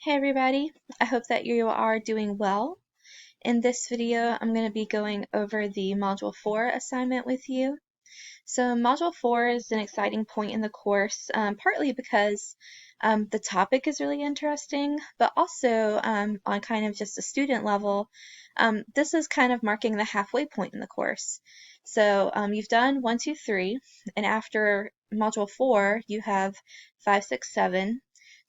Hey everybody, I hope that you are doing well. In this video, I'm going to be going over the Module 4 assignment with you. So Module 4 is an exciting point in the course, partly because the topic is really interesting, but also on kind of just a student level, this is kind of marking the halfway point in the course. So you've done 1, 2, 3, and after Module 4, you have 5, 6, 7.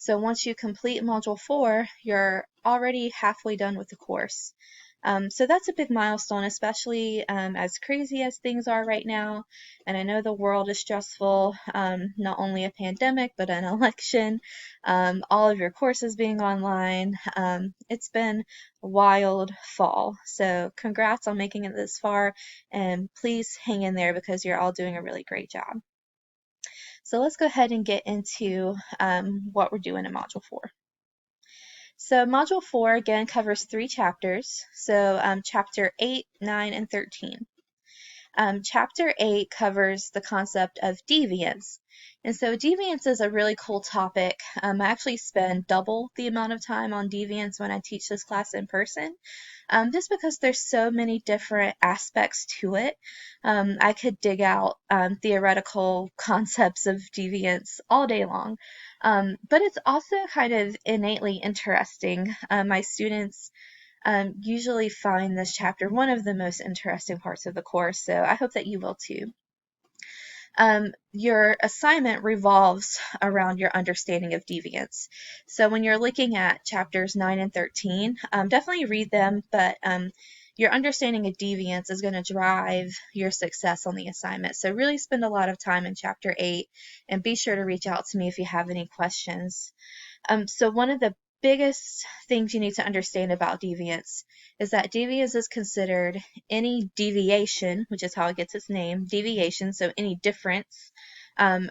So once you complete Module 4, you're already halfway done with the course. So that's a big milestone, especially as crazy as things are right now. And I know the world is stressful, not only a pandemic, but an election, all of your courses being online. It's been a wild fall. So congrats on making it this far, and please hang in there because you're all doing a really great job. So let's go ahead and get into what we're doing in Module 4. So Module 4 again covers 3 chapters. So Chapter 8, 9, and 13. Chapter 8 covers the concept of deviance. And so deviance is a really cool topic. I actually spend double the amount of time on deviance when I teach this class in person, just because there's so many different aspects to it. I could dig out theoretical concepts of deviance all day long, but it's also kind of innately interesting. My students usually find this chapter one of the most interesting parts of the course, so I hope that you will too. Your assignment revolves around your understanding of deviance. So when you're looking at chapters 9 and 13, definitely read them, but your understanding of deviance is going to drive your success on the assignment. So really spend a lot of time in chapter 8, and be sure to reach out to me if you have any questions. So one of the biggest things you need to understand about deviance is that deviance is considered any deviation, which is how it gets its name, deviation, so any difference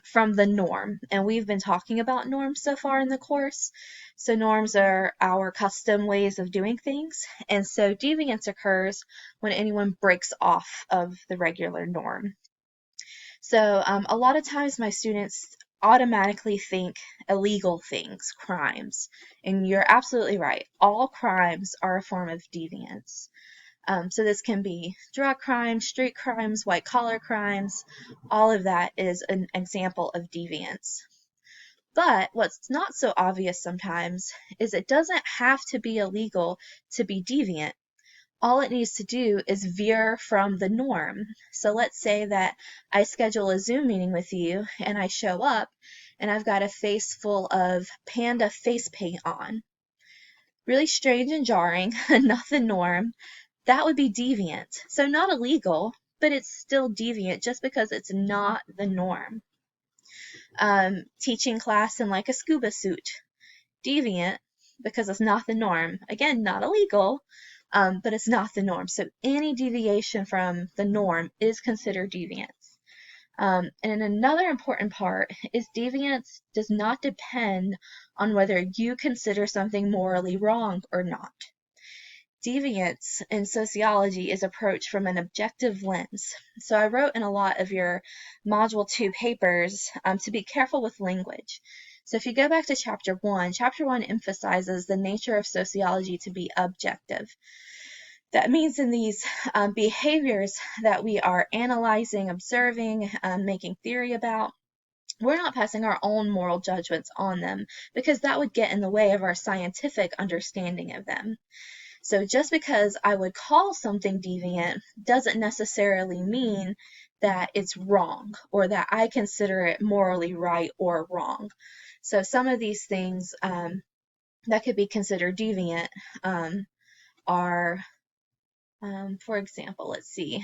from the norm. And we've been talking about norms so far in the course. So norms are our custom ways of doing things. And so deviance occurs when anyone breaks off of the regular norm. So a lot of times my students automatically think illegal things, crimes. And you're absolutely right. All crimes are a form of deviance. So this can be drug crimes, street crimes, white collar crimes. All of that is an example of deviance. But what's not so obvious sometimes is it doesn't have to be illegal to be deviant. All it needs to do is veer from the norm. So let's say that I schedule a Zoom meeting with you and I show up and I've got a face full of panda face paint on. Really strange and jarring, not the norm. That would be deviant. So not illegal, but it's still deviant just because it's not the norm. Teaching class in like a scuba suit. Deviant because it's not the norm. Again, not illegal, but it's not the norm. So any deviation from the norm is considered deviance. And another important part is deviance does not depend on whether you consider something morally wrong or not. Deviance in sociology is approached from an objective lens. So I wrote in a lot of your Module 2 papers to be careful with language. So if you go back to Chapter 1 emphasizes the nature of sociology to be objective. That means in these behaviors that we are analyzing, observing, making theory about, we're not passing our own moral judgments on them because that would get in the way of our scientific understanding of them. So just because I would call something deviant doesn't necessarily mean that it's wrong or that I consider it morally right or wrong. So some of these things that could be considered deviant are, for example, let's see,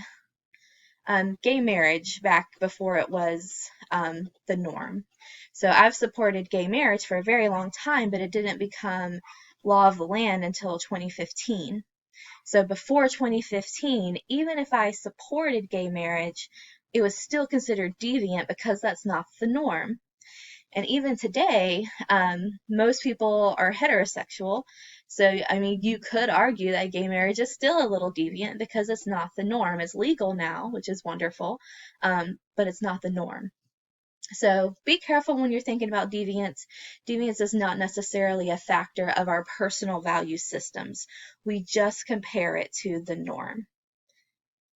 gay marriage back before it was the norm. So I've supported gay marriage for a very long time, but it didn't become law of the land until 2015. So before 2015, even if I supported gay marriage, it was still considered deviant because that's not the norm. And even today, most people are heterosexual. So, I mean, you could argue that gay marriage is still a little deviant because it's not the norm. It's legal now, which is wonderful, but it's not the norm. So be careful when you're thinking about deviance. Deviance is not necessarily a factor of our personal value systems. We just compare it to the norm.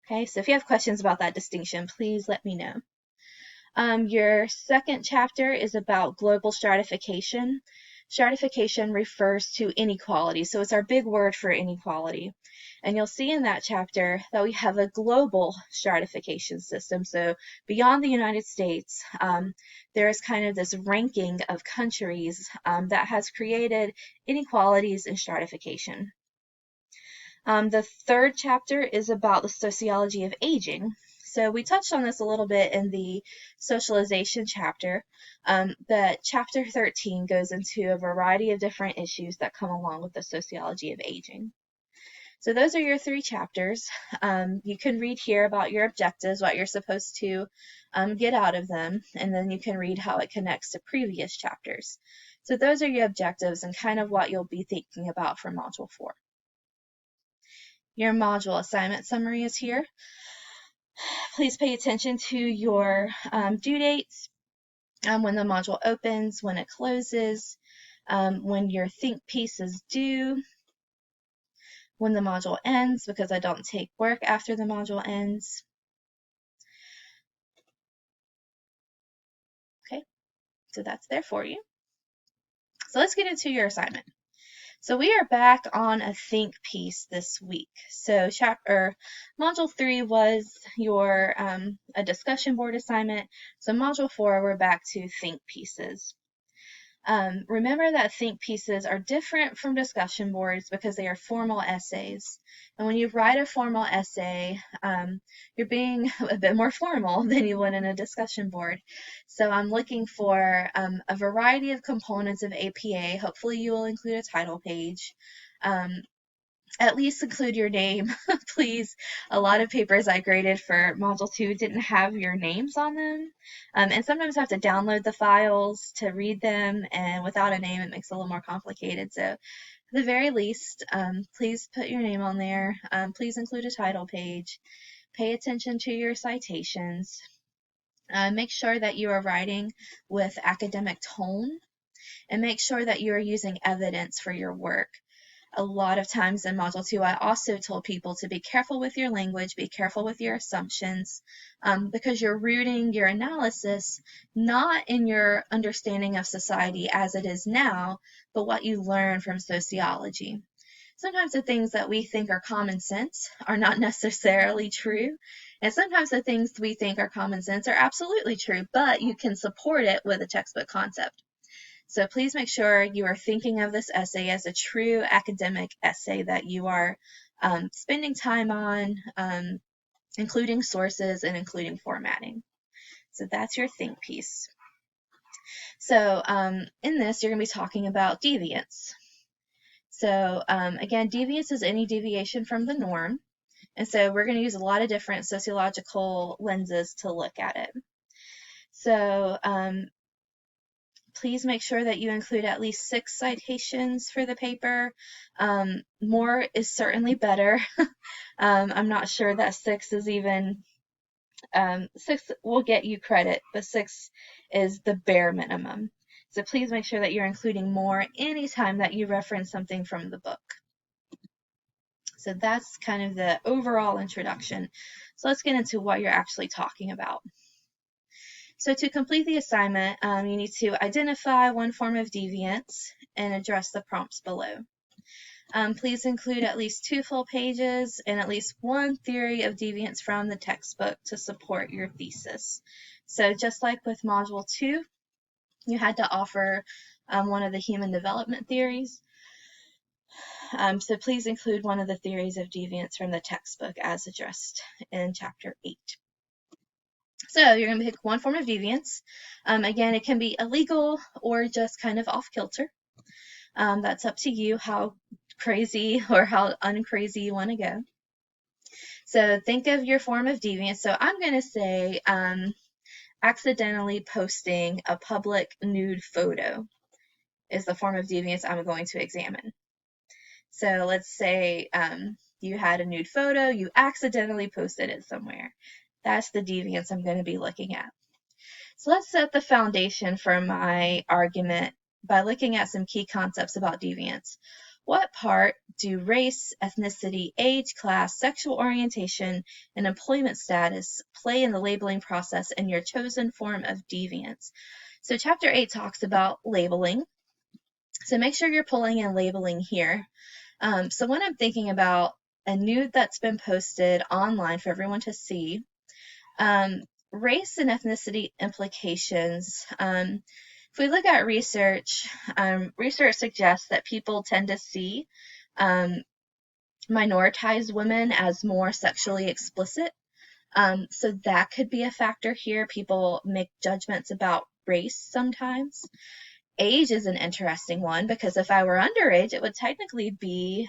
Okay, so if you have questions about that distinction, please let me know. Your second chapter is about global stratification. Stratification refers to inequality, so it's our big word for inequality. And you'll see in that chapter that we have a global stratification system. So beyond the United States, there is kind of this ranking of countries that has created inequalities and stratification. The third chapter is about the sociology of aging. So we touched on this a little bit in the socialization chapter, but chapter 13 goes into a variety of different issues that come along with the sociology of aging. So those are your 3 chapters. You can read here about your objectives, what you're supposed to get out of them, and then you can read how it connects to previous chapters. So those are your objectives and kind of what you'll be thinking about for Module 4. Your module assignment summary is here. Please pay attention to your due dates, when the module opens, when it closes, when your think piece is due, when the module ends, because I don't take work after the module ends. Okay, so that's there for you. So let's get into your assignment. So we are back on a think piece this week. So module 3 was your a discussion board assignment. So module 4, we're back to think pieces. Remember that think pieces are different from discussion boards because they are formal essays. And when you write a formal essay, you're being a bit more formal than you would in a discussion board. So I'm looking for a variety of components of APA. Hopefully you will include a title page. At least include your name, please. A lot of papers I graded for Module 2 didn't have your names on them. And sometimes I have to download the files to read them, and without a name it makes it a little more complicated. So at the very least, please put your name on there. Please include a title page. Pay attention to your citations. Make sure that you are writing with academic tone, and make sure that you are using evidence for your work. A lot of times in Module 2, I also told people to be careful with your language, be careful with your assumptions, because you're rooting your analysis not in your understanding of society as it is now, but what you learn from sociology. Sometimes the things that we think are common sense are not necessarily true, and sometimes the things we think are common sense are absolutely true, but you can support it with a textbook concept. So please make sure you are thinking of this essay as a true academic essay that you are spending time on, including sources and including formatting. So that's your think piece. So in this, you're going to be talking about deviance. So again, deviance is any deviation from the norm. And so we're going to use a lot of different sociological lenses to look at it. So please make sure that you include at least 6 citations for the paper. More is certainly better. I'm not sure that 6 is even, 6 will get you credit, but 6 is the bare minimum. So please make sure that you're including more anytime that you reference something from the book. So that's kind of the overall introduction. So let's get into what you're actually talking about. So to complete the assignment, you need to identify one form of deviance and address the prompts below. Please include at least 2 full pages and at least 1 theory of deviance from the textbook to support your thesis. So just like with Module 2, you had to offer one of the human development theories. So please include one of the theories of deviance from the textbook as addressed in Chapter 8. So you're going to pick one form of deviance. Again, it can be illegal or just kind of off kilter. That's up to you how crazy or how uncrazy you want to go. So think of your form of deviance. So I'm going to say accidentally posting a public nude photo is the form of deviance I'm going to examine. So let's say you had a nude photo, you accidentally posted it somewhere. That's the deviance I'm going to be looking at. So let's set the foundation for my argument by looking at some key concepts about deviance. What part do race, ethnicity, age, class, sexual orientation, and employment status play in the labeling process and your chosen form of deviance? So chapter 8 talks about labeling. So make sure you're pulling in labeling here. So when I'm thinking about a nude that's been posted online for everyone to see, race and ethnicity implications. If we look at research, research suggests that people tend to see minoritized women as more sexually explicit. So that could be a factor here. People make judgments about race sometimes. Age is an interesting one because if I were underage, it would technically be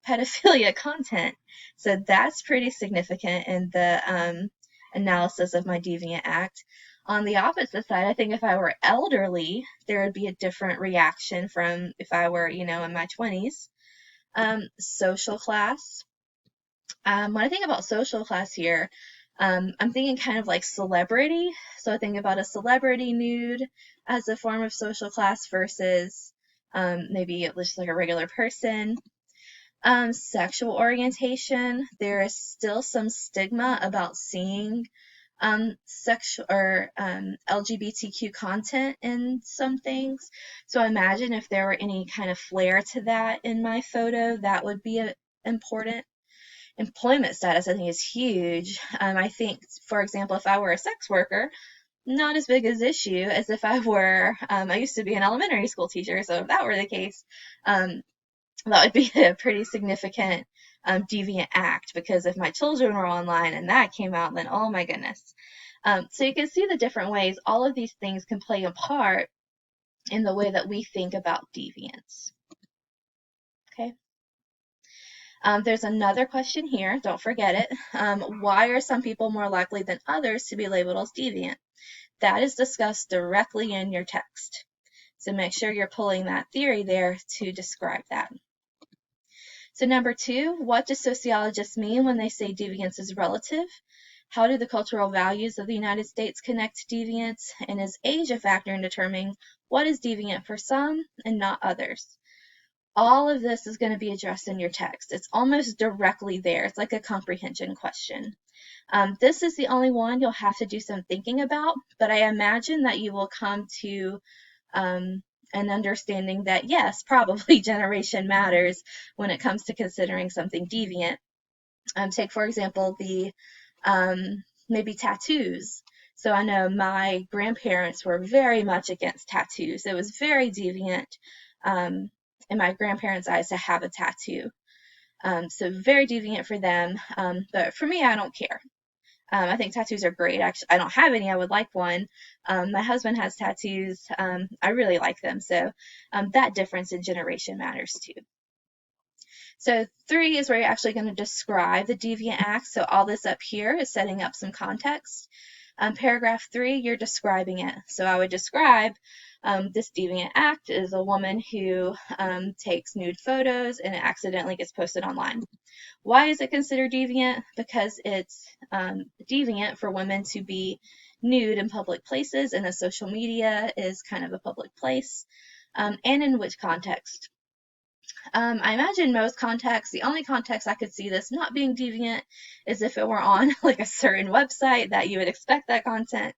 pedophilia content. So that's pretty significant in the analysis of my deviant act. On the opposite side, I think if I were elderly, there would be a different reaction from if I were, in my 20s. Social class. When I think about social class here, I'm thinking kind of like celebrity. So I think about a celebrity nude as a form of social class versus maybe just like a regular person. Sexual orientation. There is still some stigma about seeing sexual or LGBTQ content in some things. So I imagine if there were any kind of flair to that in my photo, that would be important. Employment status, I think, is huge. I think, for example, if I were a sex worker, not as big as issue as if I were, I used to be an elementary school teacher, so if that were the case, that would be a pretty significant deviant act, because if my children were online and that came out, then oh my goodness. So you can see the different ways all of these things can play a part in the way that we think about deviance. Okay. There's another question here, don't forget it. Why are some people more likely than others to be labeled as deviant? That is discussed directly in your text. So make sure you're pulling that theory there to describe that. So number 2, what do sociologists mean when they say deviance is relative? How do the cultural values of the United States connect to deviance? And is age a factor in determining what is deviant for some and not others? All of this is going to be addressed in your text. It's almost directly there. It's like a comprehension question. This is the only one you'll have to do some thinking about, but I imagine that you will come to an understanding that, yes, probably generation matters when it comes to considering something deviant. Take, for example, the maybe tattoos. So I know my grandparents were very much against tattoos. It was very deviant in my grandparents' eyes to have a tattoo. So very deviant for them. But for me, I don't care. I think tattoos are great. Actually, I don't have any. I would like one. My husband has tattoos. I really like them. So that difference in generation matters too. So 3 is where you're actually going to describe the deviant act. So all this up here is setting up some context. Paragraph 3, you're describing it. So I would describe this deviant act is a woman who takes nude photos and it accidentally gets posted online. Why is it considered deviant? Because it's deviant for women to be nude in public places, and a social media is kind of a public place. And in which context? I imagine most contexts, the only context I could see this not being deviant is if it were on like a certain website that you would expect that content,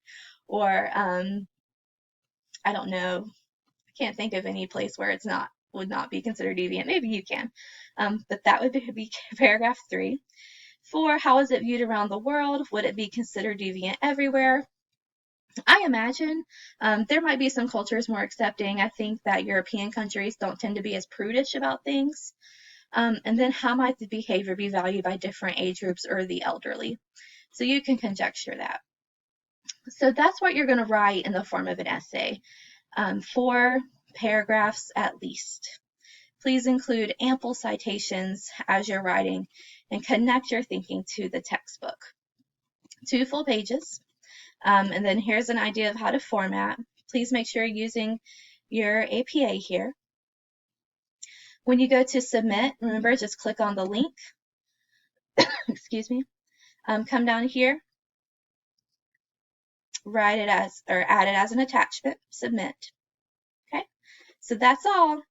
or I don't know, I can't think of any place where it's not would not be considered deviant. Maybe you can, but that would be paragraph 3. 4, how is it viewed around the world? Would it be considered deviant everywhere? I imagine there might be some cultures more accepting. I think that European countries don't tend to be as prudish about things. And then how might the behavior be valued by different age groups or the elderly? So you can conjecture that. So that's what you're going to write in the form of an essay. 4 paragraphs at least. Please include ample citations as you're writing and connect your thinking to the textbook. 2 full pages. And then here's an idea of how to format. Please make sure you're using your APA here. When you go to submit, remember, just click on the link. Excuse me. Come down here. write it as, or add it as an attachment, submit. Okay, so that's all.